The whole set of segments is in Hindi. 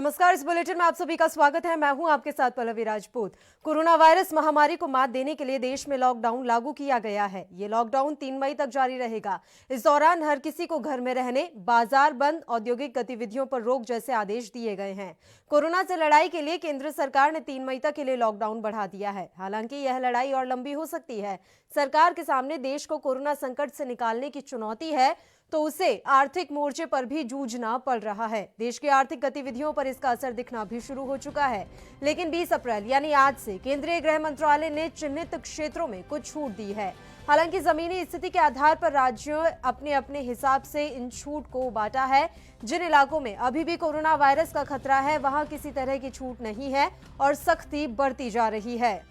नमस्कार, इस बुलेटिन में आप सभी का स्वागत है। मैं हूं आपके साथ पल्लवी राजपूत। कोरोना वायरस महामारी को मात देने के लिए देश में लॉकडाउन लागू किया गया है। ये लॉकडाउन 3 मई तक जारी रहेगा। इस दौरान हर किसी को घर में रहने, बाजार बंद, औद्योगिक गतिविधियों पर रोक जैसे आदेश दिए गए हैं। कोरोना से लड़ाई के लिए केंद्र सरकार ने 3 मई तक के लिए लॉकडाउन बढ़ा दिया है। हालांकि यह लड़ाई और लंबी हो सकती है। सरकार के सामने देश को कोरोना संकट से निकालने की चुनौती है, तो उसे आर्थिक मोर्चे पर भी जूझना पड़ रहा है। देश की आर्थिक गतिविधियों पर इसका असर दिखना भी शुरू हो चुका है। लेकिन 20 अप्रैल यानी आज से केंद्रीय गृह मंत्रालय ने चिन्हित क्षेत्रों में कुछ छूट दी है। हालांकि जमीनी स्थिति के आधार पर राज्यों अपने अपने हिसाब से इन छूट को बांटा है। जिन इलाकों में अभी भी कोरोना वायरस का खतरा है, वहां किसी तरह की छूट नहीं है और सख्ती बढ़ती जा रही है।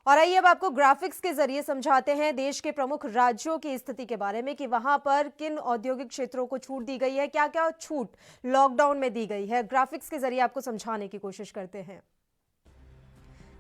और आइए अब आपको ग्राफिक्स के जरिए समझाते हैं देश के प्रमुख राज्यों की स्थिति के बारे में कि वहां पर किन औद्योगिक क्षेत्रों को छूट दी गई है, क्या क्या छूट लॉकडाउन में दी गई है। ग्राफिक्स के जरिए आपको समझाने की कोशिश करते हैं।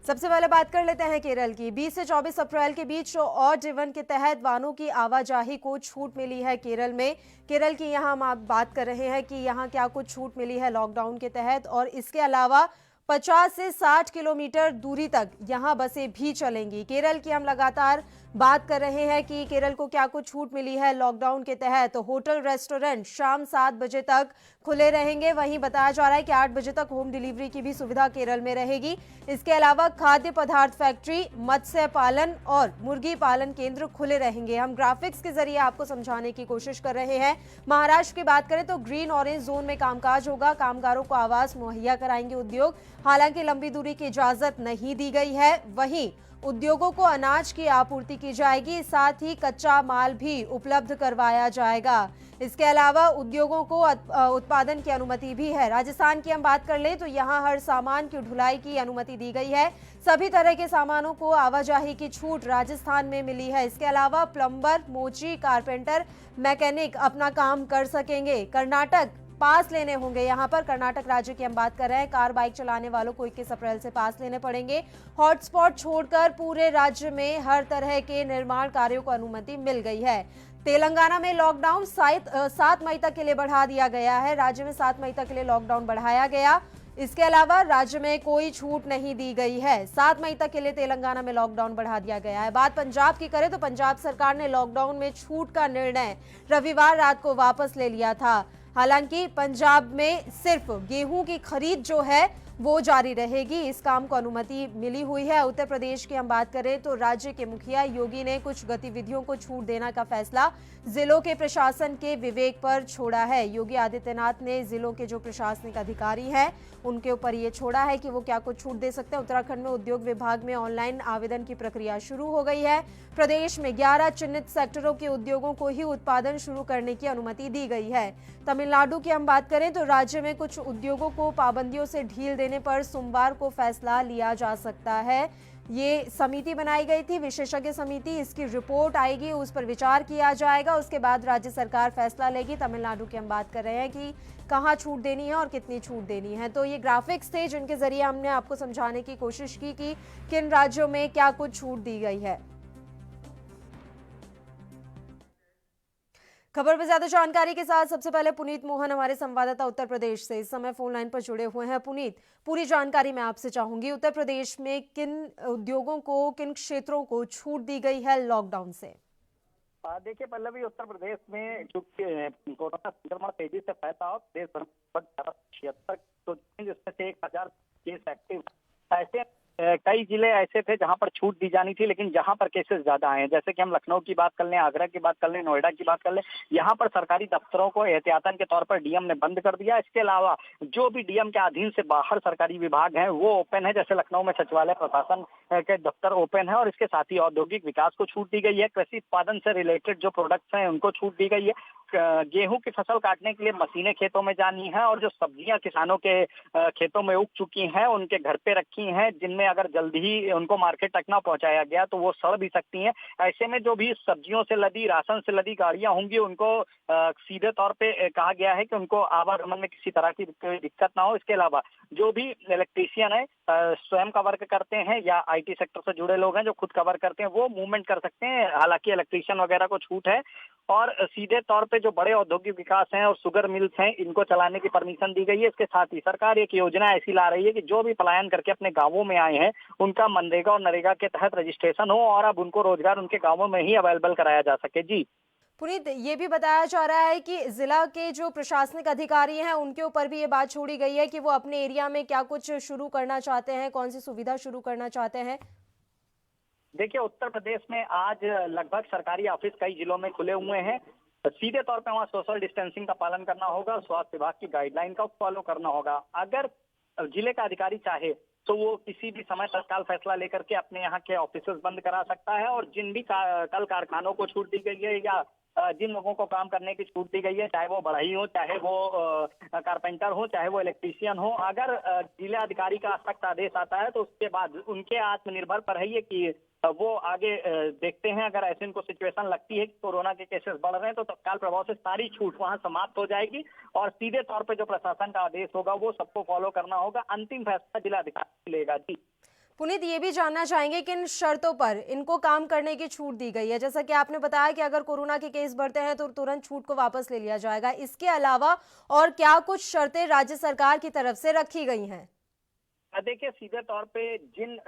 सबसे पहले बात कर लेते हैं केरल की। 20 से 24 अप्रैल के बीच ऑड इवन के तहत वाहनों की आवाजाही को छूट मिली है केरल में। केरल की यहां हम आप बात कर रहे हैं कि यहां क्या कुछ छूट मिली है लॉकडाउन के तहत। और इसके अलावा 50 से 60 किलोमीटर दूरी तक यहां बसें भी चलेंगी। केरल की हम लगातार बात कर रहे हैं कि केरल को क्या कुछ छूट मिली है लॉकडाउन के तहत। तो होटल रेस्टोरेंट शाम 7 बजे तक खुले रहेंगे। वहीं बताया जा रहा है कि 8 बजे तक होम डिलीवरी की भी सुविधा केरल में रहेगी। इसके अलावा खाद्य पदार्थ फैक्ट्री, मत्स्य पालन और मुर्गी पालन केंद्र खुले रहेंगे। हम ग्राफिक्स के जरिए आपको समझाने की कोशिश कर रहे हैं। महाराष्ट्र की बात करें तो ग्रीन ऑरेंज जोन में कामकाज होगा। कामगारों को आवास मुहैया कराएंगे उद्योग। हालांकि लंबी दूरी की इजाजत नहीं दी गई है। वहीं उद्योगों को अनाज की आपूर्ति की जाएगी, साथ ही कच्चा माल भी उपलब्ध करवाया जाएगा। इसके अलावा उद्योगों को उत्पादन की अनुमति भी है। राजस्थान की हम बात कर लें तो यहां हर सामान की ढुलाई की अनुमति दी गई है। सभी तरह के सामानों को आवाजाही की छूट राजस्थान में मिली है। इसके अलावा प्लम्बर, मोची, कारपेंटर, मैकेनिक अपना काम कर सकेंगे। कर्नाटक पास लेने होंगे। यहां पर कर्नाटक राज्य की हम बात कर रहे हैं। कार बाइक चलाने वालों को 21 अप्रैल से पास लेने पड़ेंगे। हॉटस्पॉट छोड़कर पूरे राज्य में हर तरह के निर्माण कार्यों को अनुमति मिल गई है। तेलंगाना में लॉकडाउन 7 मई तक के लिए बढ़ा दिया गया है। राज्य में 7 मई तक के लिए लॉकडाउन बढ़ाया गया। इसके अलावा राज्य में कोई छूट नहीं दी गई है। 7 मई तक के लिए तेलंगाना में लॉकडाउन बढ़ा दिया गया है। बात पंजाब की करें तो पंजाब सरकार ने लॉकडाउन में छूट का निर्णय रविवार रात को वापस ले लिया था। हालांकि पंजाब में सिर्फ गेहूं की खरीद जो है वो जारी रहेगी। इस काम को अनुमति मिली हुई है। उत्तर प्रदेश की हम बात करें तो राज्य के मुखिया योगी ने कुछ गतिविधियों को छूट देने का फैसला जिलों के प्रशासन के विवेक पर छोड़ा है। योगी आदित्यनाथ ने जिलों के जो प्रशासनिक अधिकारी हैं उनके ऊपर ये छोड़ा है कि वो क्या कुछ छूट दे सकते हैं। उत्तराखंड में उद्योग विभाग में ऑनलाइन आवेदन की प्रक्रिया शुरू हो गई है। प्रदेश में 11 चिन्हित सेक्टरों के उद्योगों को ही उत्पादन शुरू करने की अनुमति दी गई है। तमिलनाडु की हम बात करें तो राज्य में कुछ उद्योगों को पाबंदियों से ढील देने पर सोमवार को फैसला लिया जा सकता है। ये समिति बनाई गई थी, विशेषज्ञ समिति। इसकी रिपोर्ट आएगी, उस पर विचार किया जाएगा। उसके बाद राज्य सरकार फैसला लेगी। तमिलनाडु की हम बात कर रहे हैं कि कहां छूट देनी है और कितनी छूट देनी है। तो ये ग्राफिक्स थे जिनके जरिए हमने आपको समझाने की कोशिश की कि किन राज्यों में क्या कुछ छूट दी गई है। खबर पर ज्यादा जानकारी के साथ सबसे पहले पुनीत मोहन हमारे संवाददाता उत्तर प्रदेश से इस समय फोन लाइन पर जुड़े हुए हैं। पुनीत, पूरी जानकारी मैं आपसे चाहूंगी। उत्तर प्रदेश में किन उद्योगों को, किन क्षेत्रों को छूट दी गई है लॉकडाउन से? देखिए पल्लवी, उत्तर प्रदेश में चूंकि कोरोना संक्रमण तेजी से फैलता हो, देश भर में 76 तो जिसमें से 1000 केस एक्टिव। ऐसे कई जिले ऐसे थे जहां पर छूट दी जानी थी, लेकिन जहां पर केसेस ज्यादा आए हैं, जैसे कि हम लखनऊ की बात कर लें, आगरा की बात कर लें, नोएडा की बात कर लें, यहाँ पर सरकारी दफ्तरों को एहतियातन के तौर पर डीएम ने बंद कर दिया। इसके अलावा जो भी डीएम के अधीन से बाहर सरकारी विभाग हैं वो ओपन है। जैसे लखनऊ में सचिवालय प्रशासन के दफ्तर ओपन है और इसके साथ ही औद्योगिक विकास को छूट दी गई है। कृषि उत्पादन से रिलेटेड जो प्रोडक्ट्स हैं उनको छूट दी गई है। गेहूं की फसल काटने के लिए मशीनें खेतों में जानी है और जो सब्जियां किसानों के खेतों में उग चुकी हैं उनके घर पे रखी हैं, जिनमें अगर जल्दी ही उनको मार्केट तक ना पहुंचाया गया तो वो सड़ भी सकती हैं। ऐसे में जो भी सब्जियों से लदी, राशन से लदी गाड़ियां होंगी उनको सीधे तौर पे कहा गया है कि उनको आवागमन में किसी तरह की कोई दिक्कत ना हो। इसके अलावा जो भी इलेक्ट्रीशियन है स्वयं का वर्क करते हैं या आईटी सेक्टर से जुड़े लोग हैं जो खुद का वर्क करते हैं, वो मूवमेंट कर सकते हैं। हालांकि इलेक्ट्रीशियन वगैरह को छूट है और सीधे तौर पे जो बड़े औद्योगिक विकास हैं और शुगर मिल्स हैं, इनको चलाने की परमिशन दी गई है। इसके साथ ही सरकार एक योजना ऐसी ला रही है कि जो भी पलायन करके अपने गांवों में आए हैं, उनका मनरेगा और नरेगा के तहत रजिस्ट्रेशन हो और अब उनको रोजगार उनके गांवों में ही अवेलेबल कराया जा सके। जी पुनीत, ये भी बताया जा रहा है कि जिला के जो प्रशासनिक अधिकारी हैं उनके ऊपर भी ये बात छोड़ी गई है कि वो अपने एरिया में क्या कुछ शुरू करना चाहते हैं, कौन सी सुविधा शुरू करना चाहते हैं। देखिए, उत्तर प्रदेश में आज लगभग सरकारी ऑफिस कई जिलों में खुले हुए हैं। सीधे तौर पे वहाँ सोशल डिस्टेंसिंग का पालन करना होगा, स्वास्थ्य विभाग की गाइडलाइन का फॉलो करना होगा। अगर जिले का अधिकारी चाहे तो वो किसी भी समय तत्काल फैसला लेकर के अपने यहाँ के ऑफिस बंद करा सकता है और जिन भी कल कारखानों को छूट दी गई है या जिन लोगों को काम करने की छूट दी गई है, चाहे वो बढ़ई हो, चाहे वो कारपेंटर हो, चाहे वो इलेक्ट्रीशियन हो, अगर जिला अधिकारी का सख्त आदेश आता है तो उसके बाद उनके आत्मनिर्भर पर है ये कि वो आगे देखते हैं। अगर ऐसे इनको सिचुएशन लगती है कि कोरोना के केसेस बढ़ रहे हैं तो तत्काल प्रभाव से सारी छूट वहां समाप्त हो जाएगी और सीधे तौर पे जो प्रशासन का आदेश होगा वो सबको फॉलो करना होगा। अंतिम फैसला जिला अधिकारी लेगा। जी पुनीत, ये भी जानना चाहेंगे कि इन शर्तों पर इनको काम करने की छूट दी गई है। जैसा कि आपने बताया कि अगर कोरोना के केस बढ़ते हैं तो तुरंत छूट को वापस ले लिया जाएगा। इसके अलावा और क्या कुछ शर्तें राज्य सरकार की तरफ से रखी गई हैं? देखिए, सीधे तौर पे जिन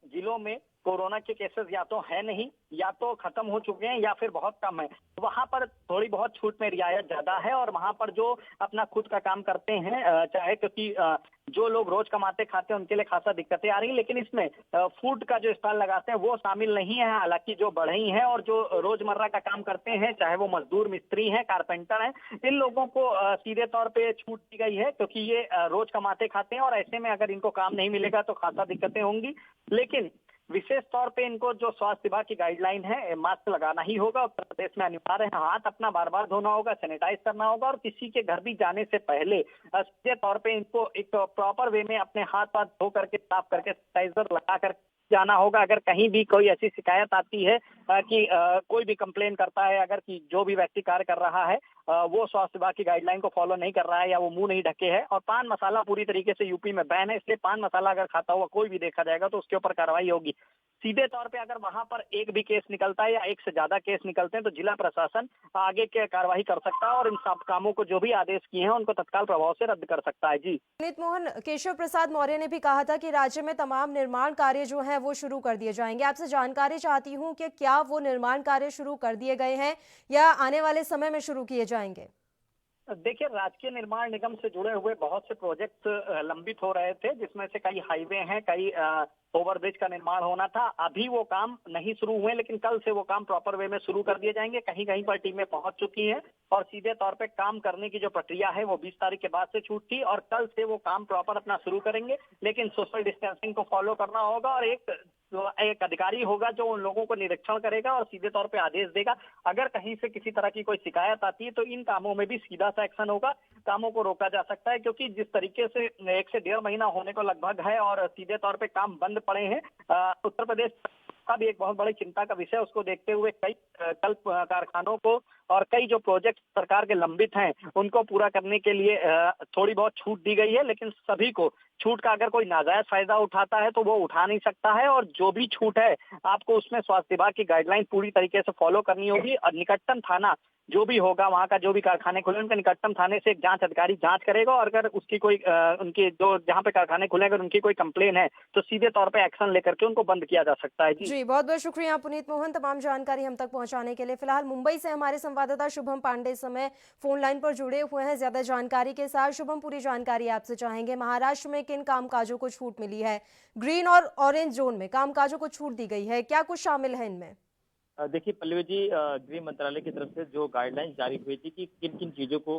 जिलों में कोरोना के केसेस या तो है नहीं या तो खत्म हो चुके हैं या फिर बहुत कम है, वहां पर थोड़ी बहुत छूट में रियायत ज्यादा है और वहां पर जो अपना खुद का काम करते हैं, चाहे क्योंकि जो लोग रोज कमाते खाते हैं उनके लिए खासा दिक्कतें आ रही हैं, लेकिन इसमें फूड का जो स्टॉल लगाते हैं वो शामिल नहीं है। हालांकि जो बढ़ई हैं और जो रोजमर्रा का काम करते हैं, चाहे वो मजदूर, मिस्त्री हैं, कारपेंटर हैं, इन लोगों को सीधे तौर पे छूट दी गई है क्योंकि ये रोज कमाते खाते हैं और ऐसे में अगर इनको काम नहीं मिलेगा तो खासा दिक्कतें होंगी। लेकिन विशेष तौर पे इनको जो स्वास्थ्य विभाग की गाइडलाइन है, मास्क लगाना ही होगा, उत्तर प्रदेश में अनिवार्य है, हाथ अपना बार बार धोना होगा, सैनिटाइज करना होगा और किसी के घर भी जाने से पहले सीधे तौर पे इनको एक प्रॉपर वे में अपने हाथ पाथ धो करके, साफ करके, सैनिटाइजर लगा कर जाना होगा। अगर कहीं भी कोई ऐसी शिकायत आती है कि कोई भी कंप्लेन करता है, अगर कि जो भी व्यक्ति कार्य कर रहा है वो स्वास्थ्य विभाग की गाइडलाइन को फॉलो नहीं कर रहा है या वो मुंह नहीं ढके है, और पान मसाला पूरी तरीके से यूपी में बैन है, इसलिए पान मसाला अगर खाता हुआ कोई भी देखा जाएगा तो उसके ऊपर कार्रवाई होगी। सीधे तौर पे अगर वहां पर एक भी केस निकलता है या एक से ज्यादा केस निकलते हैं तो जिला प्रशासन आगे के कार्रवाई कर सकता है और इन सब कामों को जो भी आदेश किए हैं उनको तत्काल प्रभाव से रद्द कर सकता है। जी पुनीत मोहन, केशव प्रसाद मौर्य ने भी कहा था कि राज्य में तमाम निर्माण कार्य जो हैं वो शुरू कर दिए जाएंगे। आपसे जानकारी चाहती हूँ कि क्या वो निर्माण कार्य शुरू कर दिए गए हैं या आने वाले समय में शुरू किए जाएंगे? देखिए, राजकीय निर्माण निगम से जुड़े हुए बहुत से प्रोजेक्ट लंबित हो रहे थे, जिसमें से कई हाईवे हैं, कई ओवरब्रिज का निर्माण होना था। अभी वो काम नहीं शुरू हुए, लेकिन कल से वो काम प्रॉपर वे में शुरू कर दिए जाएंगे। कहीं कहीं पर टीमें पहुंच चुकी हैं और सीधे तौर पे काम करने की जो प्रक्रिया है वो 20 तारीख के बाद से छूट थी और कल से वो काम प्रॉपर अपना शुरू करेंगे। लेकिन सोशल डिस्टेंसिंग को फॉलो करना होगा और एक अधिकारी होगा जो उन लोगों को निरीक्षण करेगा और सीधे तौर पे आदेश देगा। अगर कहीं से किसी तरह की कोई शिकायत आती है तो इन कामों में भी सीधा सा एक्शन होगा, कामों को रोका जा सकता है, क्योंकि जिस तरीके से 1 से 1.5 महीना होने को लगभग है और सीधे तौर पे काम बंद पड़े हैं, उत्तर प्रदेश का भी एक बहुत बड़ी चिंता का विषय। उसको देखते हुए कई कल कारखानों को और कई जो प्रोजेक्ट सरकार के लंबित हैं उनको पूरा करने के लिए थोड़ी बहुत छूट दी गई है, लेकिन सभी को छूट का अगर कोई नाजायज फायदा उठाता है तो वो उठा नहीं सकता है और जो भी छूट है आपको उसमें स्वास्थ्य विभाग की गाइडलाइन पूरी तरीके से फॉलो करनी होगी और निकटतम थाना जो भी होगा, वहाँ का जो भी कारखाने खुले उनके निकटतम थाने से एक जांच अधिकारी जांच करेगा और अगर उसकी कोई उनकी जो जहाँ पे कारखाने खुले अगर उनकी कोई कंप्लेन है तो सीधे तौर पे एक्शन लेकर के उनको बंद किया जा सकता है। जी बहुत बहुत शुक्रिया पुनीत मोहन तमाम जानकारी हम तक पहुंचाने के लिए। फिलहाल मुंबई से हमारे संवाददाता शुभम पांडे इस समय फोन लाइन पर जुड़े हुए हैं ज्यादा जानकारी के साथ। शुभम, पूरी जानकारी आपसे चाहेंगे। महाराष्ट्र में किन कामकाजों को छूट मिली है? ग्रीन और ऑरेंज जोन में कामकाजों को छूट दी गई है, क्या कुछ शामिल है इनमें? देखिए पल्लवी जी, गृह मंत्रालय की तरफ से जो गाइडलाइंस जारी हुई थी कि किन किन चीजों को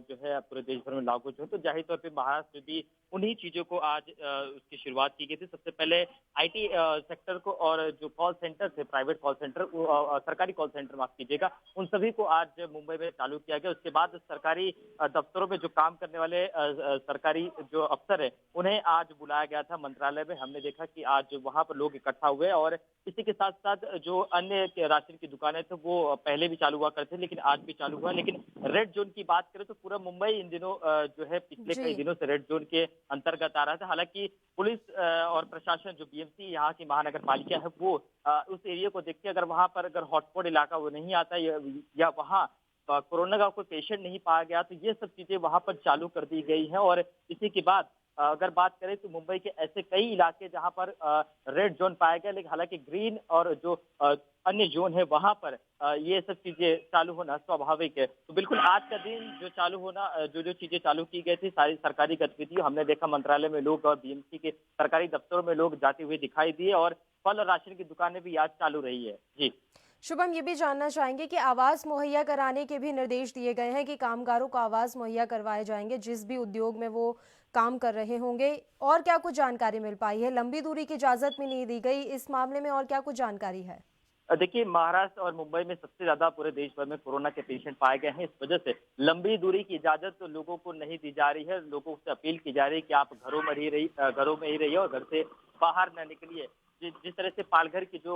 जो है पूरे देश भर में लागू हो, तो जाहिर तौर पे महाराष्ट्र में भी उन्हीं चीजों को आज उसकी शुरुआत की गई थी। सबसे पहले आईटी सेक्टर को और जो कॉल सेंटर थे, प्राइवेट कॉल सेंटर, सरकारी कॉल सेंटर माफ कीजिएगा, उन सभी को आज मुंबई में चालू किया गया। उसके बाद सरकारी दफ्तरों में जो काम करने वाले सरकारी जो अफसर है उन्हें आज बुलाया गया था मंत्रालय में। हमने देखा कि आज वहां पर लोग इकट्ठा हुए और इसी के साथ साथ जो अन्य राशन की दुकानें थे वो पहले भी चालू हुआ करते, लेकिन आज भी चालू हुआ। लेकिन रेड जोन की बात करें तो पूरा मुंबई इन दिनों जो है पिछले कई दिनों से रेड जोन के अंतर्गत आ रहा था। हालांकि पुलिस और प्रशासन जो बीएमसी यहाँ की महानगर पालिका है वो उस एरिया को देखते अगर वहां पर अगर हॉटस्पॉट इलाका वो नहीं आता या वहाँ कोरोना का कोई पेशेंट नहीं पाया गया तो ये सब चीजें वहां पर चालू कर दी गई है। और इसी के बाद अगर बात करें तो मुंबई के ऐसे कई इलाके जहां पर रेड जोन पाया गया, लेकिन हालांकि ग्रीन और जो अन्य जोन है वहां पर ये सब चीजें चालू होना स्वाभाविक है। तो बिल्कुल आज का दिन जो चालू होना जो जो चीजें चालू की गई थी सारी सरकारी गतिविधियों हमने देखा मंत्रालय में लोग और बीएमसी के सरकारी दफ्तरों में लोग जाते हुए दिखाई दिए और फल और राशन की दुकानें भी आज चालू रही है। जी शुभम, ये भी जानना चाहेंगे कि आवास मुहैया कराने के भी निर्देश दिए गए हैं कि कामगारों को आवास मुहैया करवाए जाएंगे जिस भी उद्योग में वो काम कर रहे होंगे। और क्या कुछ जानकारी मिल पाई है? लंबी दूरी की इजाजत भी नहीं दी गई इस मामले में, और क्या कुछ जानकारी है? देखिए महाराष्ट्र और मुंबई में सबसे ज्यादा पूरे देश भर में कोरोना के पेशेंट पाए गए हैं। इस वजह से लंबी दूरी की इजाजत तो लोगों को नहीं दी जा रही है। लोगों से अपील की जा रही है कि आप घरों में ही रहिए और घर से बाहर न निकलिए। जिस तरह से पालघर की जो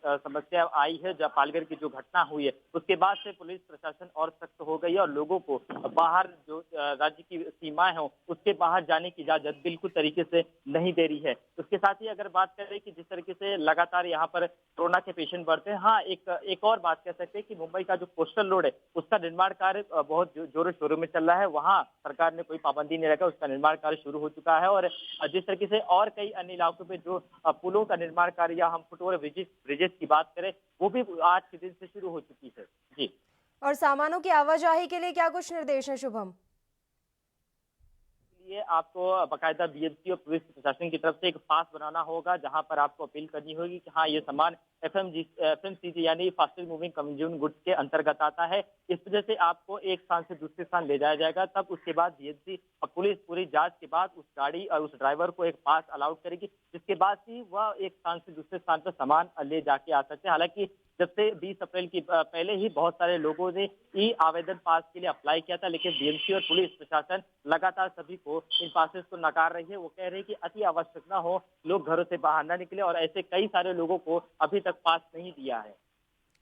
समस्या आई है, जब पालघर की जो घटना हुई है उसके बाद से पुलिस प्रशासन और सख्त हो गई है और लोगों को बाहर जो राज्य की सीमाएं हो उसके बाहर जाने की इजाजत बिल्कुल तरीके से नहीं दे रही है। उसके साथ ही अगर बात करें कि जिस तरीके से लगातार यहाँ पर कोरोना के पेशेंट बढ़ते हैं, हाँ एक और बात कह सकते हैं कि मुंबई का जो कोस्टल रोड है उसका निर्माण कार्य बहुत जोरों शोरों में चल रहा है। वहाँ सरकार ने कोई पाबंदी नहीं रखा, उसका निर्माण कार्य शुरू हो चुका है। और जिस तरीके से और कई अन्य इलाकों में जो पुलों का निर्माण कार्य या हम फुटओवर ब्रिजेस की बात करें वो भी आज के दिन से शुरू हो चुकी है। जी और सामानों की आवाजाही के लिए क्या कुछ निर्देश है शुभम? लिए आपको बाकायदा बीएमसी और पुलिस प्रशासन की तरफ से एक पास बनाना होगा जहां पर आपको अपील करनी होगी कि हाँ ये सामान एफएमसीजी यानी फास्टेस्ट मूविंग कंज्यूमर गुड्स के अंतर्गत आता है। इस वजह से आपको एक स्थान से दूसरे स्थान ले जाया जाएगा। तब उसके बाद बीएमसी और पुलिस पूरी जांच के बाद उस गाड़ी और उस ड्राइवर को एक पास अलाउड करेगी, जिसके बाद ही वह एक स्थान से दूसरे स्थान पर सामान ले जाके आ सकते हैं। हालांकि जब से 20 अप्रैल की पहले ही बहुत सारे लोगों ने ई आवेदन पास के लिए अप्लाई किया था, लेकिन बीएमसी और पुलिस प्रशासन लगातार सभी को इन पासेस को नकार रही है। वो कह रही है कि अति आवश्यक न हो, लोग घरों से बाहर न निकले और ऐसे कई सारे लोगों को अभी तक पास नहीं दिया है।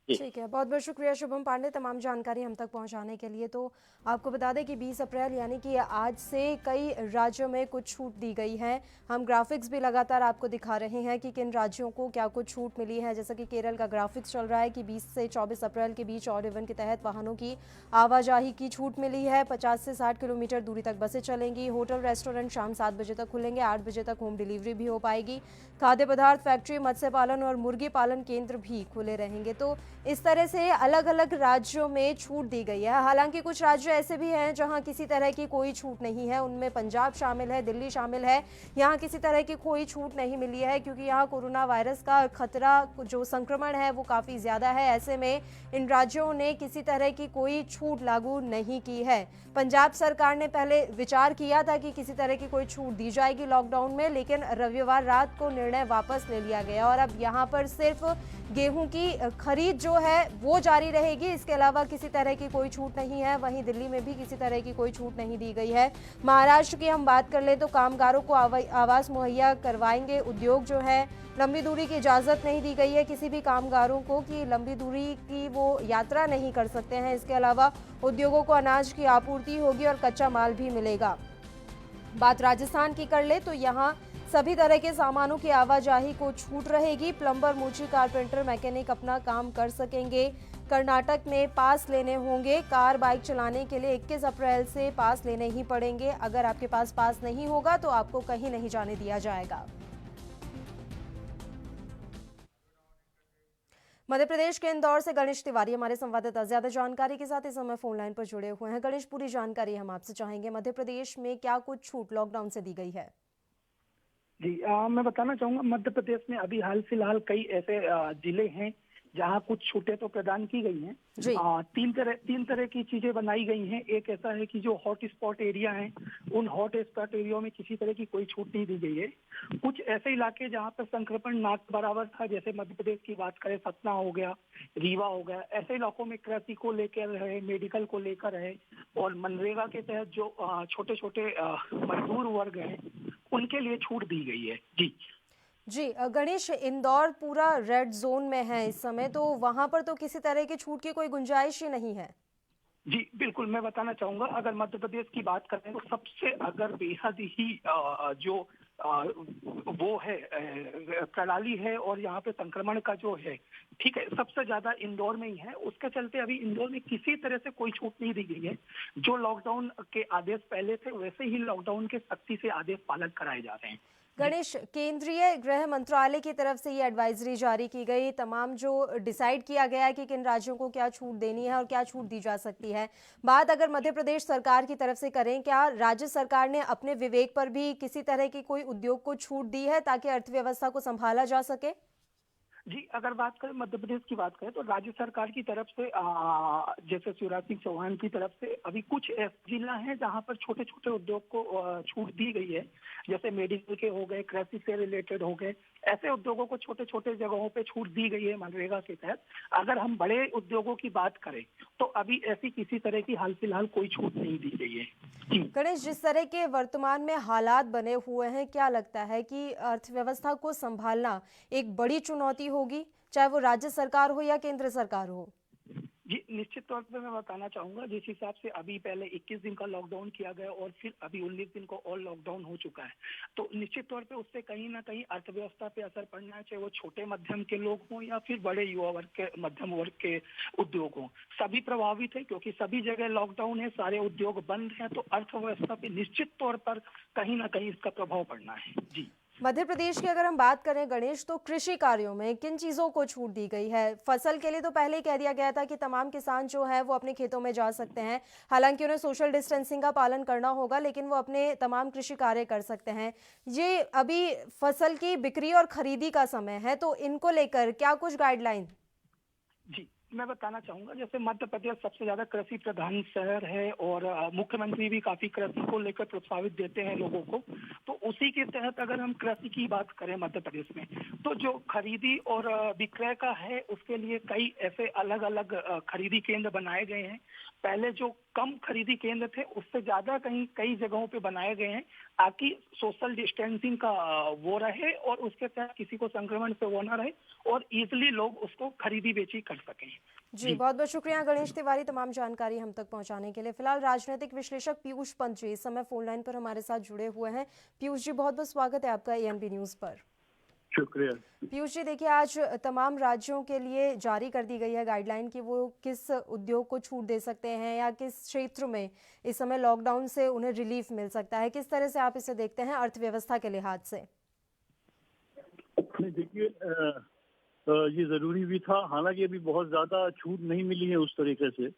ठीक है, बहुत बहुत शुक्रिया शुभम पांडे तमाम जानकारी हम तक पहुंचाने के लिए। तो आपको बता दें कि 20 अप्रैल यानी कि आज से कई राज्यों में कुछ छूट दी गई है। हम ग्राफिक्स भी लगातार आपको दिखा रहे हैं कि किन राज्यों को क्या कुछ छूट मिली है। जैसा कि केरल का ग्राफिक्स चल रहा है कि 20 से 24 अप्रैल के बीच ऑड इवन के तहत वाहनों की आवाजाही की छूट मिली है। 50 से 60 किलोमीटर दूरी तक बसें चलेंगी। होटल रेस्टोरेंट शाम 7 बजे तक खुलेंगे, 8 बजे तक होम डिलीवरी भी हो पाएगी। खाद्य पदार्थ फैक्ट्री, मत्स्य पालन और मुर्गी पालन केंद्र भी खुले रहेंगे। तो इस तरह से अलग अलग राज्यों में छूट दी गई है। हालांकि कुछ राज्य ऐसे भी हैं जहां किसी तरह की कोई छूट नहीं है। उनमें पंजाब शामिल है, दिल्ली शामिल है। यहाँ किसी तरह की कोई छूट नहीं मिली है क्योंकि यहाँ कोरोना वायरस का खतरा जो संक्रमण है वो काफ़ी ज़्यादा है। ऐसे में इन राज्यों ने किसी तरह की कोई छूट लागू नहीं की है। पंजाब सरकार ने पहले विचार किया था कि किसी तरह की कोई छूट दी जाएगी लॉकडाउन में, लेकिन रविवार रात को निर्णय वापस ले लिया गया और अब यहाँ पर सिर्फ गेहूं की खरीद जो है वो जारी रहेगी। इसके अलावा किसी तरह की कोई छूट नहीं है। वहीं दिल्ली में भी किसी तरह की कोई छूट नहीं दी गई है। महाराष्ट्र की हम बात कर लें तो कामगारों को आवास मुहैया करवाएंगे। उद्योग जो है लंबी दूरी की इजाज़त नहीं दी गई है किसी भी कामगारों को कि लंबी दूरी की वो यात्रा नहीं कर सकते हैं। इसके अलावा उद्योगों को अनाज की आपूर्ति होगी और कच्चा माल भी मिलेगा। बात राजस्थान की कर ले तो यहाँ सभी तरह के सामानों की आवाजाही को छूट रहेगी। प्लम्बर, मूची, कारपेंटर, मैकेनिक अपना काम कर सकेंगे। कर्नाटक में पास लेने होंगे। कार, बाइक चलाने के लिए 21 अप्रैल से पास लेने ही पड़ेंगे। अगर आपके पास पास नहीं होगा तो आपको कहीं नहीं जाने दिया जाएगा। मध्य प्रदेश के इंदौर से गणेश तिवारी हमारे संवाददाता ज्यादा जानकारी के साथ इस समय फोन लाइन पर जुड़े हुए हैं। गणेश, पूरी जानकारी हम आपसे चाहेंगे। मध्य प्रदेश में क्या कुछ छूट लॉकडाउन से दी गई है? जी मैं बताना चाहूंगा, मध्य प्रदेश में अभी हाल फिलहाल कई ऐसे जिले हैं जहां कुछ छूटें तो प्रदान की गई हैं। तीन तरह की चीजें बनाई गई हैं। एक ऐसा है कि जो हॉट स्पॉट एरिया हैं, उन हॉट स्पॉट एरिया में किसी तरह की कोई छूट नहीं दी गई है। कुछ ऐसे इलाके जहां पर संक्रमण नाक बराबर था, जैसे मध्य प्रदेश की बात करें, सतना हो गया, रीवा हो गया, ऐसे इलाकों में कृषि को लेकर है, मेडिकल को लेकर है और मनरेगा के तहत जो छोटे छोटे मजदूर वर्ग हैं उनके लिए छूट दी गई है। जी गणेश, इंदौर पूरा रेड जोन में है इस समय, तो वहां पर तो किसी तरह की छूट की कोई गुंजाइश ही नहीं है। जी बिल्कुल, मैं बताना चाहूंगा, अगर मध्य प्रदेश की बात करें तो सबसे अगर बेहद ही जो वो है प्रणाली है और यहाँ पे संक्रमण का जो है, ठीक है, सबसे ज्यादा इंदौर में ही है। उसके चलते अभी इंदौर में किसी तरह से कोई छूट नहीं दी गई है। जो लॉकडाउन के आदेश पहले थे वैसे ही लॉकडाउन के सख्ती से आदेश पालन कराए जा रहे हैं। गणेश, केंद्रीय गृह मंत्रालय की तरफ से ये एडवाइजरी जारी की गई, तमाम जो डिसाइड किया गया है कि किन राज्यों को क्या छूट देनी है और क्या छूट दी जा सकती है। बात अगर मध्य प्रदेश सरकार की तरफ से करें, क्या राज्य सरकार ने अपने विवेक पर भी किसी तरह की कोई उद्योग को छूट दी है ताकि अर्थव्यवस्था को संभाला जा सके? जी, अगर बात करें मध्य प्रदेश की बात करें तो राज्य सरकार की तरफ से जैसे शिवराज सिंह चौहान की तरफ से अभी कुछ ऐसे जिला हैं जहां पर छोटे छोटे उद्योग को छूट दी गई है। जैसे मेडिकल के हो गए, कृषि से रिलेटेड हो गए, ऐसे उद्योगों को छोटे छोटे जगहों पे छूट दी गई है मनरेगा के तहत। अगर हम बड़े उद्योगों की बात करें तो अभी ऐसी किसी तरह की हाल फिलहाल कोई छूट नहीं दी गई है। जी गणेश, जिस तरह के वर्तमान में हालात बने हुए हैं, क्या लगता है कि अर्थव्यवस्था को संभालना एक बड़ी चुनौती होगी, चाहे वो राज्य सरकार हो या केंद्र सरकार हो? जी, निश्चित तौर पे मैं बताना चाहूंगा, जिस हिसाब से अभी पहले 21 दिन का लॉकडाउन किया गया और फिर अभी 19 दिन को और लॉकडाउन हो चुका है, तो निश्चित तौर पे उससे कहीं ना कहीं अर्थव्यवस्था पे असर पड़ना है, चाहे वो छोटे मध्यम के लोग हों या फिर बड़े युवा वर्ग के मध्यम वर्ग के उद्योग हों, सभी प्रभावित है क्योंकि सभी जगह लॉकडाउन है, सारे उद्योग बंद हैं, तो अर्थव्यवस्था पे निश्चित तौर पर कहीं ना कहीं इसका प्रभाव पड़ना है। जी मध्य प्रदेश की अगर हम बात करें गणेश, तो कृषि कार्यों में किन चीजों को छूट दी गई है? फसल के लिए तो पहले ही कह दिया गया था कि तमाम किसान जो है वो अपने खेतों में जा सकते हैं, हालांकि उन्हें सोशल डिस्टेंसिंग का पालन करना होगा, लेकिन वो अपने तमाम कृषि कार्य कर सकते हैं। ये अभी फसल की बिक्री और खरीदी का समय है, तो इनको लेकर क्या कुछ गाइडलाइन? जी, मैं बताना चाहूंगा, जैसे मध्य प्रदेश सबसे ज्यादा कृषि प्रधान शहर है और मुख्यमंत्री भी काफी कृषि को लेकर प्रोत्साहित देते हैं लोगों को, तो उसी के तहत अगर हम कृषि की बात करें मध्य प्रदेश में, तो जो खरीदी और विक्रय का है उसके लिए कई ऐसे अलग अलग खरीदी केंद्र बनाए गए हैं। पहले जो कम खरीदी केंद्र थे उससे ज्यादा कई जगहों पे बनाए गए हैं ताकि सोशल डिस्टेंसिंग का वो रहे और उसके तहत किसी को संक्रमण से वो ना रहे और इजिली लोग उसको खरीदी बेची कर सकें। जी, बहुत बहुत शुक्रिया गणेश तिवारी तमाम जानकारी हम तक पहुंचाने के लिए। फिलहाल राजनीतिक विश्लेषक पीयूष पंत जी इस समय फोन लाइन पर हमारे साथ जुड़े हुए हैं। पीयूष जी, बहुत बहुत स्वागत है आपका एएनबी न्यूज पर। शुक्रिया। पीयूष जी, देखिए, आज तमाम राज्यों के लिए जारी कर दी गई है गाइडलाइन कि वो किस उद्योग को छूट दे सकते हैं या किस क्षेत्र में इस समय लॉकडाउन से उन्हें रिलीफ मिल सकता है। किस तरह से आप इसे देखते हैं अर्थव्यवस्था के लिहाज से? देखिए, ये जरूरी भी था, हालांकि अभी बहुत ज्यादा छूट नहीं मिली है उस तरीके से,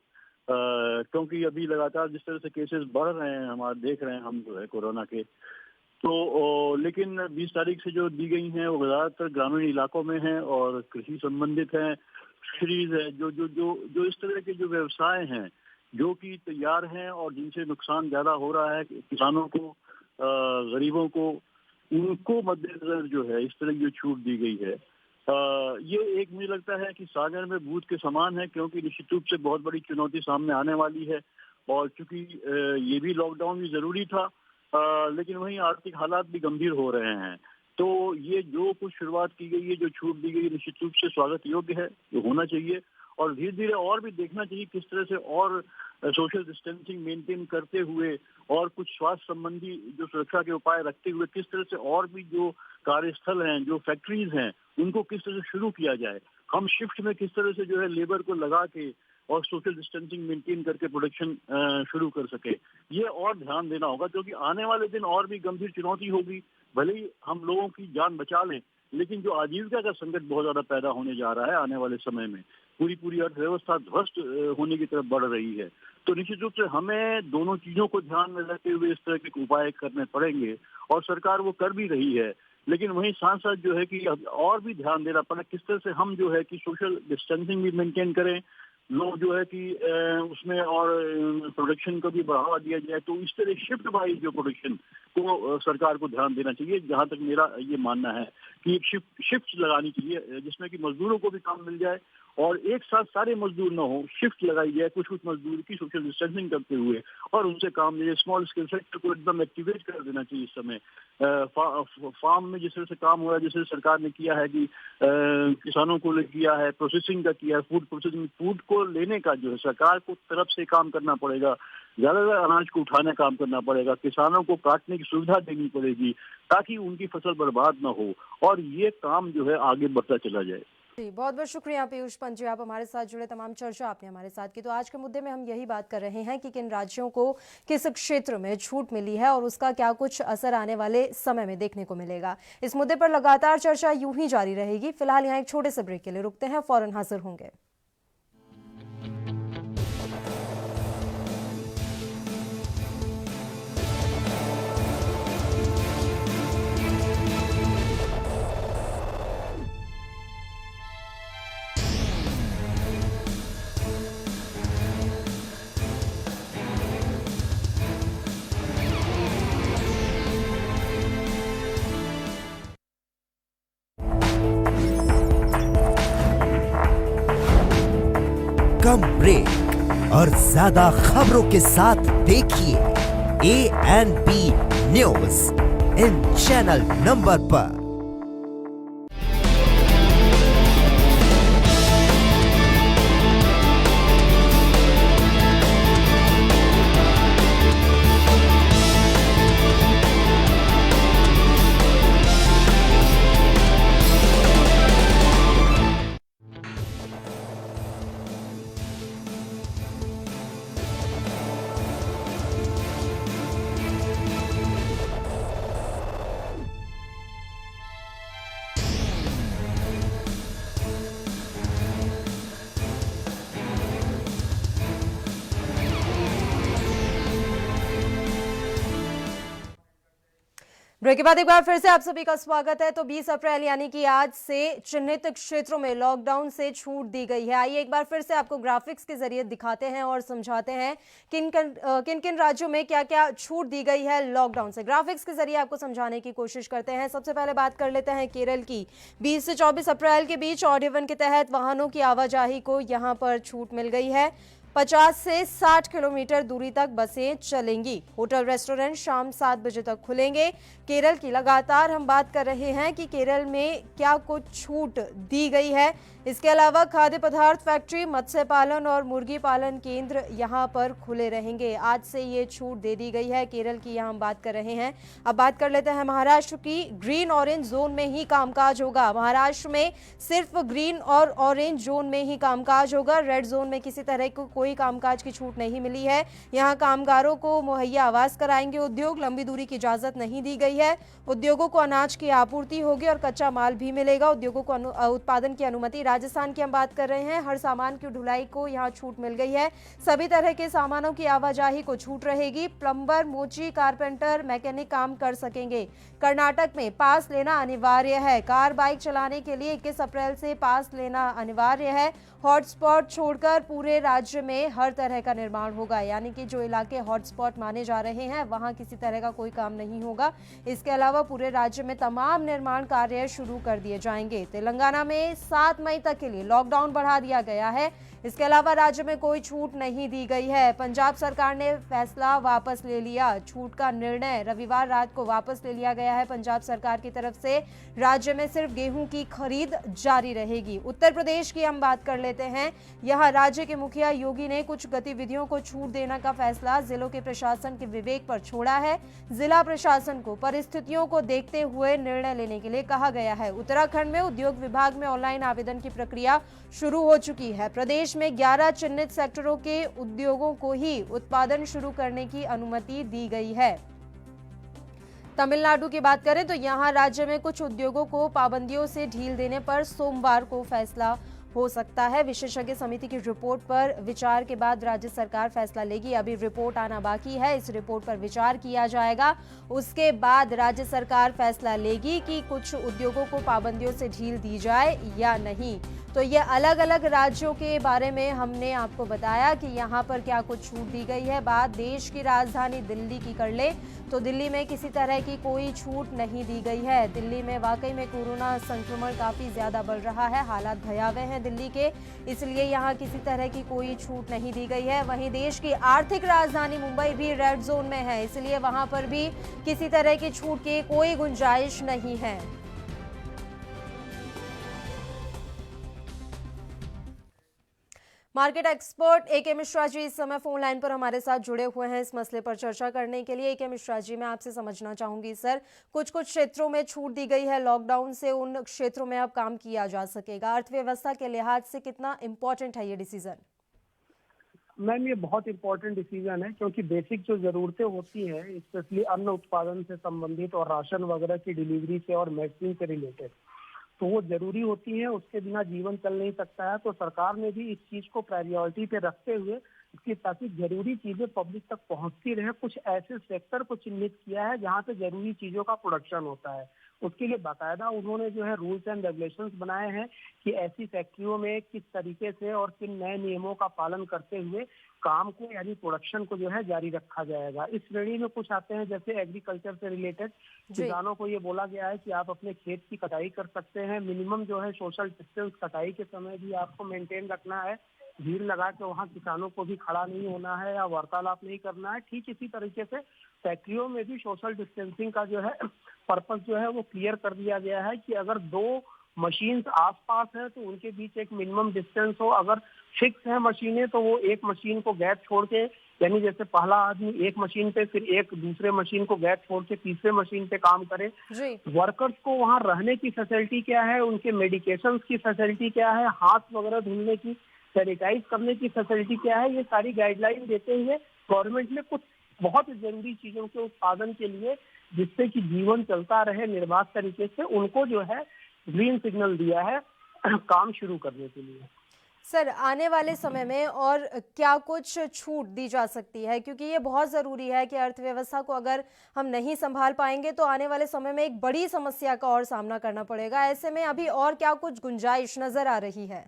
क्योंकि अभी लगातार जिस तरह से केसेस बढ़ रहे हैं हमारे देख रहे हैं हम जो है कोरोना के, तो लेकिन 20 तारीख से जो दी गई हैं वो ज्यादातर ग्रामीण इलाकों में हैं और कृषि संबंधित हैं, फिशरीज है, जो जो जो जो इस तरह के जो व्यवसाय हैं जो कि तैयार हैं और जिनसे नुकसान ज्यादा हो रहा है किसानों को, गरीबों को, उनको मद्देनजर जो है इस तरह की जो छूट दी गई है, ये एक मुझे लगता है कि सागर में बूंद के समान है, क्योंकि निश्चित रूप से बहुत बड़ी चुनौती सामने आने वाली है। और चूंकि ये भी लॉकडाउन भी जरूरी था, लेकिन वहीं आर्थिक हालात भी गंभीर हो रहे हैं, तो ये जो कुछ शुरुआत की गई है, जो छूट दी गई है, निश्चित रूप से स्वागत योग्य है, जो होना चाहिए। और धीरे धीरे और भी देखना चाहिए किस तरह से और सोशल डिस्टेंसिंग मेंटेन करते हुए और कुछ स्वास्थ्य संबंधी जो सुरक्षा के उपाय रखते हुए किस तरह से और भी जो कार्यस्थल हैं, जो फैक्ट्रीज हैं, उनको किस तरह से शुरू किया जाए। हम शिफ्ट में किस तरह से जो है लेबर को लगा के और सोशल डिस्टेंसिंग मेंटेन करके प्रोडक्शन शुरू कर सके, ये और ध्यान देना होगा, क्योंकि आने वाले दिन और भी गंभीर चुनौती होगी। भले ही हम लोगों की जान बचा लें, लेकिन जो आजीविका का संकट बहुत ज्यादा पैदा होने जा रहा है आने वाले समय में, पूरी अर्थव्यवस्था ध्वस्त होने की तरफ बढ़ रही है। तो निश्चित रूप से हमें दोनों चीजों को ध्यान में रखते हुए इस तरह के उपाय करने पड़ेंगे और सरकार वो कर भी रही है। लेकिन वहीं साथ साथ जो है कि और भी ध्यान देना पड़ा किस तरह से हम जो है कि सोशल डिस्टेंसिंग भी मेंटेन करें, लोग जो है कि उसमें और प्रोडक्शन को भी बढ़ावा दिया जाए। तो इस तरह शिफ्ट वाइज जो प्रोडक्शन को सरकार को ध्यान देना चाहिए। जहां तक मेरा ये मानना है कि एक शिफ्ट लगानी चाहिए जिसमें कि मजदूरों को भी काम मिल जाए और एक साथ सारे मजदूर न हो, शिफ्ट लगाई जाए कुछ कुछ मजदूर की सोशल डिस्टेंसिंग करते हुए और उनसे काम लिए। स्मॉल स्केल सेक्टर को एकदम एक्टिवेट कर देना चाहिए इस समय। फार्म में जिस तरह से काम हो रहा है, जिस तरह सरकार ने किया है कि किसानों को किया है, प्रोसेसिंग का किया है, फूड प्रोसेसिंग, फूड को लेने का जो है सरकार को तरफ से काम करना पड़ेगा, ज्यादातर अनाज को उठाने का काम करना पड़ेगा, किसानों को काटने की सुविधा देनी पड़ेगी ताकि उनकी फसल बर्बाद न हो और ये काम जो है आगे बढ़ता चला जाए। जी, बहुत बहुत शुक्रिया पीयूष पंत जी, आप हमारे साथ जुड़े, तमाम चर्चा आपने हमारे साथ की। तो आज के मुद्दे में हम यही बात कर रहे हैं कि किन राज्यों को किस क्षेत्र में छूट मिली है और उसका क्या कुछ असर आने वाले समय में देखने को मिलेगा। इस मुद्दे पर लगातार चर्चा यूं ही जारी रहेगी। फिलहाल यहाँ एक छोटे से ब्रेक के लिए रुकते हैं, फौरन हाजिर होंगे। कम ब्रेक और ज्यादा खबरों के साथ देखिए ANP news in channel number पर। ब्रेक के बाद एक बार फिर से आप सभी का स्वागत है। तो 20 अप्रैल यानी कि आज से चिन्हित क्षेत्रों में लॉकडाउन से छूट दी गई है। आइए एक बार फिर से आपको ग्राफिक्स के जरिए दिखाते हैं और समझाते हैं किन किन राज्यों में क्या क्या छूट दी गई है लॉकडाउन से। ग्राफिक्स के जरिए आपको समझाने की कोशिश करते हैं। सबसे पहले बात कर लेते हैं केरल की। 20 से 24 अप्रैल के बीच ऑड इवन के तहत वाहनों की आवाजाही को यहाँ पर छूट मिल गई है। 50 से 60 किलोमीटर दूरी तक बसें चलेंगी। होटल रेस्टोरेंट शाम 7 बजे तक खुलेंगे। केरल की लगातार हम बात कर रहे हैं कि केरल में क्या कुछ छूट दी गई है। इसके अलावा खाद्य पदार्थ फैक्ट्री, मत्स्य पालन और मुर्गी पालन केंद्र यहां पर खुले रहेंगे। आज से ये छूट दे दी गई है। केरल की यहां हम बात कर रहे हैं। अब बात कर लेते हैं महाराष्ट्र की। ग्रीन ऑरेंज जोन में ही कामकाज होगा। महाराष्ट्र में सिर्फ ग्रीन और ऑरेंज जोन में ही कामकाज होगा। रेड जोन में किसी तरह को कोई कामकाज की छूट नहीं मिली है। यहाँ कामगारों को मुहैया आवास कराएंगे उद्योग। लंबी दूरी की इजाजत नहीं दी गई है। उद्योगों को अनाज की आपूर्ति होगी और कच्चा माल भी मिलेगा। उद्योगों को उत्पादन की अनुमति। राजस्थान की हम बात कर रहे हैं। हर सामान की ढुलाई को यहाँ छूट मिल गई है। सभी तरह के सामानों की आवाजाही को छूट रहेगी। प्लम्बर, मोची, कारपेंटर, मैकेनिक काम कर सकेंगे। कर्नाटक में पास लेना अनिवार्य है। कार, बाइक चलाने के लिए 21 अप्रैल से पास लेना अनिवार्य है। हॉटस्पॉट छोड़कर पूरे राज्य में हर तरह का निर्माण होगा, यानी कि जो इलाके हॉटस्पॉट माने जा रहे हैं वहां किसी तरह का कोई काम नहीं होगा। इसके अलावा पूरे राज्य में तमाम निर्माण कार्य शुरू कर दिए जाएंगे। तेलंगाना में 7 मई तक के लिए लॉकडाउन बढ़ा दिया गया है। इसके अलावा राज्य में कोई छूट नहीं दी गई है। पंजाब सरकार ने फैसला वापस ले लिया। छूट का निर्णय रविवार रात को वापस ले लिया गया है पंजाब सरकार की तरफ से। राज्य में सिर्फ गेहूं की खरीद जारी रहेगी। उत्तर प्रदेश की हम बात कर लेते हैं। यहाँ राज्य के मुखिया योगी ने कुछ गतिविधियों को छूट देने का फैसला जिलों के प्रशासन के विवेक पर छोड़ा है। जिला प्रशासन को परिस्थितियों को देखते हुए निर्णय लेने के लिए कहा गया है। उत्तराखंड में उद्योग विभाग में ऑनलाइन आवेदन की प्रक्रिया शुरू हो चुकी है। प्रदेश में 11 चिन्हित सेक्टरों के उद्योगों को ही उत्पादन शुरू करने की अनुमति दी गई है। तमिलनाडु की बात करें तो यहाँ राज्य में कुछ उद्योगों को पाबंदियों से ढील देने पर सोमवार को फैसला हो सकता है। विशेषज्ञ समिति की रिपोर्ट पर विचार के बाद राज्य सरकार फैसला लेगी। अभी रिपोर्ट आना बाकी है। इस रिपोर्ट पर विचार किया जाएगा। उसके बाद राज्य सरकार फैसला लेगी कि कुछ उद्योगों को पाबंदियों से ढील दी जाए या नहीं। तो ये अलग अलग राज्यों के बारे में हमने आपको बताया कि यहाँ पर क्या कुछ छूट दी गई है। बात देश की राजधानी दिल्ली की कर ले तो दिल्ली में किसी तरह की कोई छूट नहीं दी गई है। दिल्ली में वाकई में कोरोना संक्रमण काफ़ी ज़्यादा बढ़ रहा है, हालात भयावह हैं दिल्ली के, इसलिए यहाँ किसी तरह की कोई छूट नहीं दी गई है। वहीं देश की आर्थिक राजधानी मुंबई भी रेड जोन में है, इसलिए वहाँ पर भी किसी तरह की छूट की कोई गुंजाइश नहीं है। मार्केट एक्सपर्ट ए के मिश्रा जी इस समय फोन लाइन पर हमारे साथ जुड़े हुए हैं इस मसले पर चर्चा करने के लिए। ए के मिश्रा जी, मैं आपसे समझना चाहूंगी सर, कुछ क्षेत्रों में छूट दी गई है लॉकडाउन से, उन क्षेत्रों में अब काम किया जा सकेगा, अर्थव्यवस्था के लिहाज से कितना इम्पोर्टेंट है ये डिसीजन? मैम, ये बहुत इम्पोर्टेंट डिसीजन है क्योंकि बेसिक जो जरूरतें होती हैं, स्पेशली अन्न उत्पादन से संबंधित और राशन वगैरह की डिलीवरी से और मेडिसिन से रिलेटेड, तो वो जरूरी होती है, उसके बिना जीवन चल नहीं सकता है। तो सरकार ने भी इस चीज को प्रायोरिटी पे रखते हुए इसकी ताकि जरूरी चीजें पब्लिक तक पहुंचती रहे, कुछ ऐसे सेक्टर को चिन्हित किया है जहां पे जरूरी चीजों का प्रोडक्शन होता है। उसके लिए बाकायदा उन्होंने जो है रूल्स एंड रेगुलेशंस बनाए हैं कि ऐसी फैक्ट्रियों में किस तरीके से और किन नए नियमों का पालन करते हुए काम को यानी प्रोडक्शन को जो है जारी रखा जाएगा। इस श्रेणी में कुछ आते हैं जैसे एग्रीकल्चर से रिलेटेड, किसानों को ये बोला गया है कि आप अपने खेत की कटाई कर सकते हैं, मिनिमम जो है सोशल डिस्टेंस कटाई के समय भी आपको मेंटेन रखना है, भीड़ लगा के वहाँ किसानों को भी खड़ा नहीं होना है या वार्तालाप नहीं करना है। ठीक इसी तरीके से फैक्ट्रियों में भी सोशल डिस्टेंसिंग का जो है पर्पस जो है वो क्लियर कर दिया गया है कि अगर दो मशीन्स आसपास है तो उनके बीच एक मिनिमम डिस्टेंस हो। अगर फिक्स है मशीनें तो वो एक मशीन को गैप छोड़ के, यानी जैसे पहला आदमी एक मशीन पे फिर एक दूसरे मशीन को गैप छोड़ के तीसरे मशीन पे काम करे। वर्कर्स को वहाँ रहने की फैसिलिटी क्या है, उनके मेडिकेशन की फैसिलिटी क्या है, हाथ वगैरह धुलने की, सैनिटाइज करने की फैसिलिटी क्या है, ये सारी गाइडलाइन देते हुए गवर्नमेंट ने कुछ बहुत जरूरी चीजों के उत्पादन के लिए, जिससे कि जीवन चलता रहे निर्बाध तरीके से, उनको जो है ग्रीन सिग्नल दिया है काम शुरू करने के लिए। सर, आने वाले समय में और क्या कुछ छूट दी जा सकती है, क्योंकि ये बहुत ज़रूरी है कि अर्थव्यवस्था को अगर हम नहीं संभाल पाएंगे तो आने वाले समय में एक बड़ी समस्या का और सामना करना पड़ेगा। ऐसे में अभी और क्या कुछ गुंजाइश नजर आ रही है?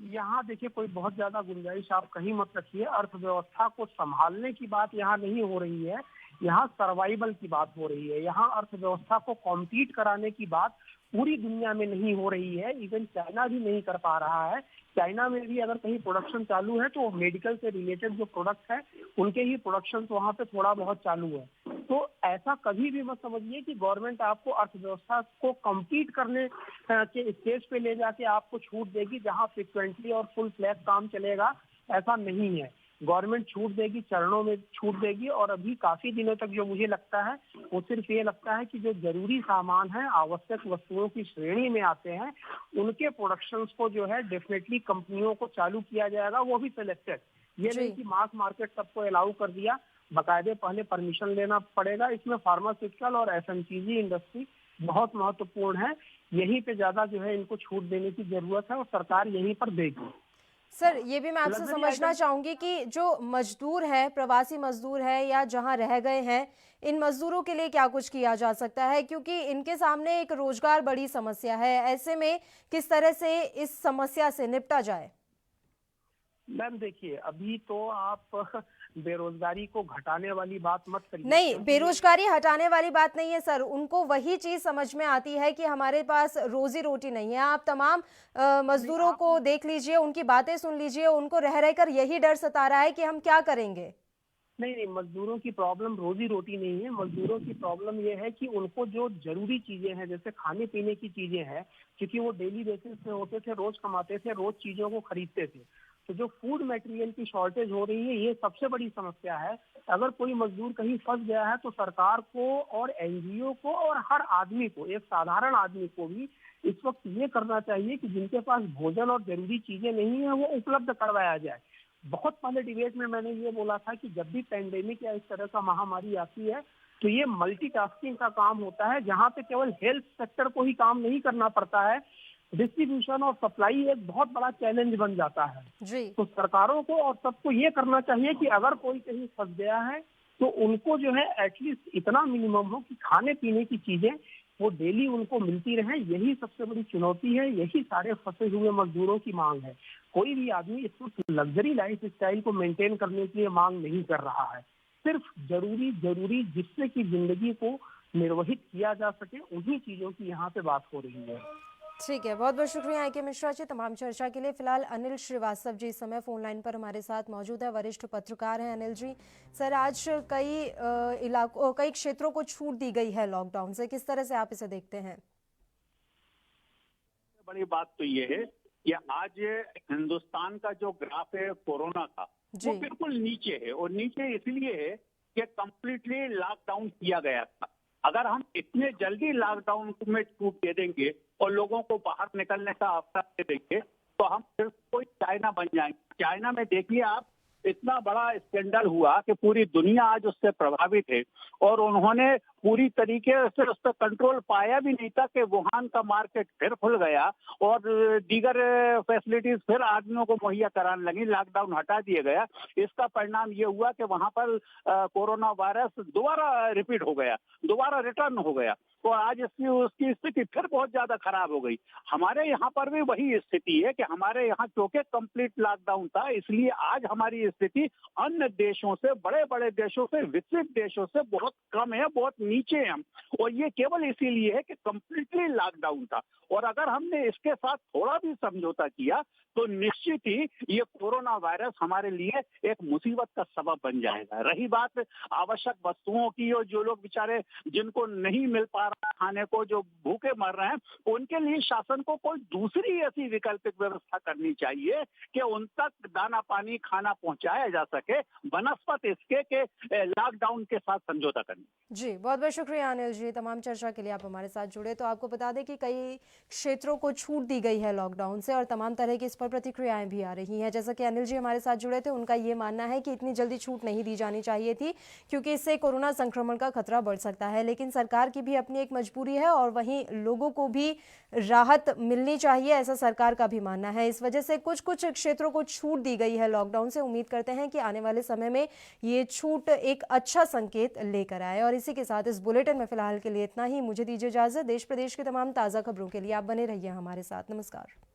यहाँ देखिए, कोई बहुत ज्यादा गुंजाइश आप कहीं मत रखिए। अर्थव्यवस्था को संभालने की बात यहाँ नहीं हो रही है, यहाँ सर्वाइवल की बात हो रही है। यहाँ अर्थव्यवस्था को कॉम्पीट कराने की बात पूरी दुनिया में नहीं हो रही है, इवन चाइना भी नहीं कर पा रहा है। चाइना में भी अगर कहीं प्रोडक्शन चालू है तो मेडिकल से रिलेटेड जो प्रोडक्ट है उनके ही प्रोडक्शन वहाँ पे थोड़ा बहुत चालू है। तो ऐसा कभी भी मत समझिए कि गवर्नमेंट आपको अर्थव्यवस्था को कम्पीट करने के स्टेज पे ले जाके आपको छूट देगी जहाँ फ्रिक्वेंटली और फुल फ्लैग काम चलेगा, ऐसा नहीं है। गवर्नमेंट छूट देगी, चरणों में छूट देगी, और अभी काफी दिनों तक जो मुझे लगता है वो सिर्फ ये लगता है कि जो जरूरी सामान है, आवश्यक वस्तुओं की श्रेणी में आते हैं, उनके प्रोडक्शंस को जो है डेफिनेटली कंपनियों को चालू किया जाएगा, वो भी सिलेक्टेड। ये नहीं कि मास मार्केट सबको अलाउ कर दिया, बाकायदे पहले परमिशन लेना पड़ेगा। इसमें फार्मास्यूटिकल और एफएमसीजी इंडस्ट्री बहुत महत्वपूर्ण है, यहीं पे ज्यादा जो है इनको छूट देने की जरूरत है और सरकार यहीं पर देगी। सर, ये भी मैं आपसे समझना चाहूंगी कि जो मजदूर है, प्रवासी मजदूर है या जहां रह गए हैं, इन मजदूरों के लिए क्या कुछ किया जा सकता है, क्योंकि इनके सामने एक रोजगार बड़ी समस्या है। ऐसे में किस तरह से इस समस्या से निपटा जाए? मैम देखिए, अभी तो आप बेरोजगारी को घटाने वाली बात मत करिए। नहीं, बेरोजगारी हटाने वाली बात नहीं है सर, उनको वही चीज समझ में आती है कि हमारे पास रोजी रोटी नहीं है। आप तमाम मजदूरों को देख लीजिए, उनकी बातें सुन लीजिए, उनको रह रहकर यही डर सता रहा है कि हम क्या करेंगे। नहीं, मजदूरों की प्रॉब्लम रोजी रोटी नहीं है। मजदूरों की प्रॉब्लम ये है कि उनको जो जरूरी चीजें हैं, जैसे खाने पीने की चीजें हैं, क्योंकि वो डेली बेसिस पे होते थे, रोज कमाते थे, रोज चीजों को खरीदते थे, तो जो फूड मटेरियल की शॉर्टेज हो रही है, ये सबसे बड़ी समस्या है। अगर कोई मजदूर कहीं फंस गया है तो सरकार को और एनजीओ को और हर आदमी को, एक साधारण आदमी को भी इस वक्त ये करना चाहिए कि जिनके पास भोजन और जरूरी चीजें नहीं है वो उपलब्ध करवाया जाए। बहुत पहले डिबेट में मैंने ये बोला था कि जब भी पेंडेमिक या इस तरह का महामारी आती है तो ये मल्टीटास्किंग का काम होता है, जहाँ पे केवल हेल्थ सेक्टर को ही काम नहीं करना पड़ता है, डिस्ट्रीब्यूशन और सप्लाई एक बहुत बड़ा चैलेंज बन जाता है जी। तो सरकारों को और सबको ये करना चाहिए कि अगर कोई कहीं फंस गया है तो उनको जो है एटलीस्ट इतना मिनिमम हो कि खाने पीने की चीजें वो डेली उनको मिलती रहे, यही सबसे बड़ी चुनौती है, यही सारे फंसे हुए मजदूरों की मांग है। कोई भी आदमी इस वक्त लग्जरी लाइफ स्टाइल को मेंटेन करने के लिए मांग नहीं कर रहा है, सिर्फ जरूरी जिससे कि जिंदगी को निर्वहित किया जा सके, उन्हीं चीजों की यहाँ पे बात हो रही है। ठीक है, बहुत बहुत शुक्रिया आई के मिश्रा जी तमाम चर्चा के लिए। फिलहाल अनिल श्रीवास्तव जी इस समय फोन लाइन पर हमारे साथ मौजूद है, वरिष्ठ पत्रकार हैं अनिल जी। सर, आज कई क्षेत्रों को छूट दी गई है लॉकडाउन से, किस तरह से आप इसे देखते हैं? बड़ी बात तो ये है कि आज हिंदुस्तान का जो ग्राफ है कोरोना का, वो बिल्कुल नीचे है, और नीचे इसलिए है कि कंप्लीटली लॉकडाउन किया गया था। अगर हम इतने जल्दी लॉकडाउन में छूट दे देंगे और लोगों को बाहर निकलने का अवसर दे देंगे तो हम सिर्फ कोई चाइना बन जाएंगे। चाइना में देखिए आप, इतना बड़ा स्कैंडल हुआ कि पूरी दुनिया आज उससे प्रभावित है, और उन्होंने पूरी तरीके से उस पर कंट्रोल पाया भी नहीं था कि वुहान का मार्केट फिर खुल गया और दीगर फैसिलिटीज फिर आदमियों को मुहैया कराने लगी, लॉकडाउन हटा दिया गया। इसका परिणाम ये हुआ कि वहां पर कोरोना वायरस दोबारा रिपीट हो गया, दोबारा रिटर्न हो गया, तो आज उसकी स्थिति फिर बहुत ज्यादा खराब हो गई। हमारे यहाँ पर भी वही स्थिति है कि हमारे यहाँ क्योंकि कंप्लीट लॉकडाउन था, इसलिए आज हमारी स्थिति अन्य देशों से, बड़े बड़े देशों से, विकसित देशों से बहुत कम है, बहुत नीचे हैं हम। और ये केवल इसीलिए है कि कंप्लीटली लॉकडाउन था, और अगर हमने इसके साथ थोड़ा भी समझौता किया तो निश्चित ही ये कोरोना वायरस हमारे लिए एक मुसीबत का सबब बन जाएगा। रही बात आवश्यक वस्तुओं की, और जो लोग बेचारे जिनको नहीं मिल पा रहा खाने को, जो भूखे मर रहे हैं, उनके लिए शासन को कोई दूसरी ऐसी वैकल्पिक व्यवस्था करनी चाहिए कि उन तक दाना पानी खाना पहुंचाया जा सके, बनस्पत इसके के लॉकडाउन के साथ समझौता करनी। जी, बहुत बहुत शुक्रिया अनिल जी तमाम चर्चा के लिए आप हमारे साथ जुड़े। तो आपको बता दें कि कई क्षेत्रों को छूट दी गई है लॉकडाउन से, और तमाम तरह की इस पर प्रतिक्रियाएं भी आ रही हैं। जैसा कि अनिल जी हमारे साथ जुड़े थे, उनका ये मानना है कि इतनी जल्दी छूट नहीं दी जानी चाहिए थी, क्योंकि इससे कोरोना संक्रमण का खतरा बढ़ सकता है। लेकिन सरकार की भी अपनी एक मजबूरी है, और वहीं लोगों को भी राहत मिलनी चाहिए, ऐसा सरकार का भी मानना है। इस वजह से कुछ क्षेत्रों को छूट दी गई है लॉकडाउन से। उम्मीद करते हैं कि आने वाले समय में ये छूट एक अच्छा संकेत लेकर आए। और इसी के साथ इस बुलेटिन में फिलहाल के लिए इतना ही। मुझे दीजिए इजाजत। देश प्रदेश की तमाम ताज़ा खबरों के लिए आप बने रहिए हमारे साथ। नमस्कार।